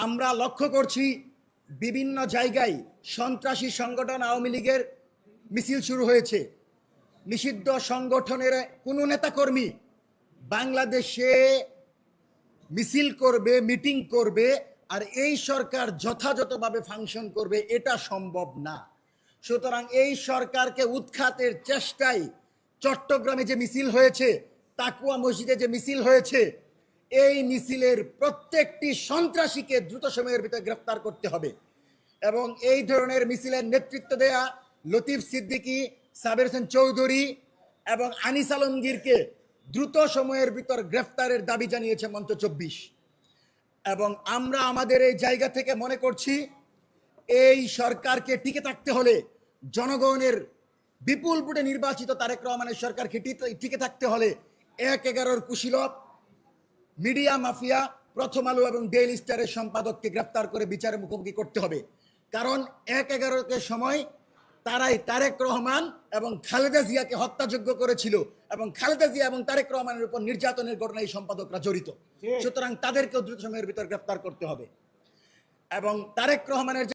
আমরা লক্ষ্য করছি বিভিন্ন জায়গায় সন্ত্রাসী সংগঠন আওয়ামী লীগের মিছিল শুরু হয়েছে। নিষিদ্ধ সংগঠনের কোনো নেতাকর্মী বাংলাদেশে মিছিল করবে, মিটিং করবে আর এই সরকার যথাযথভাবে ফাংশন করবে, এটা সম্ভব না। সুতরাং এই সরকারকে উৎখাতের চেষ্টায় চট্টগ্রামে যে মিছিল হয়েছে, তাকুয়া মসজিদে যে মিছিল হয়েছে, এই মিছিলের প্রত্যেকটি সন্ত্রাসীকে দ্রুত সময়ের ভিতরে গ্রেফতার করতে হবে এবং এই ধরনের মিছিলের নেতৃত্ব দেয়া লতিফ সিদ্দিকী, সাবের হোসেন চৌধুরী এবং আনিস আলমগীরকে দ্রুত সময়ের ভিতর গ্রেফতারের দাবি জানিয়েছে মঞ্চ ২৪। এবং আমরা আমাদের এই জায়গা থেকে মনে করছি এই সরকারকে টিকে থাকতে হলে, জনগণের বিপুল ভোটে নির্বাচিত তারেক রহমানের সরকারকে টিকে থাকতে হলে ১/১১ কুশীলব, মিডিয়া মাফিয়া, প্রথম আলো এবং ডেইলি স্টারের সম্পাদককে গ্রেফতার করে বিচারের মুখোমুখি করতে হবে। কারণ ১/১১ সময় তারাই তারেক রহমান এবং খালেদা জিয়াকে হত্যাযোগ্য করেছিল এবং খালেদা জিয়া এবং তারেক রহমানের উপর নির্যাতনের ঘটনায় এই সম্পাদকরা জড়িত। সুতরাং তাদেরকেও দ্রুত সময়ের ভিতর গ্রেফতার করতে হবে এবং তারেক রহমানের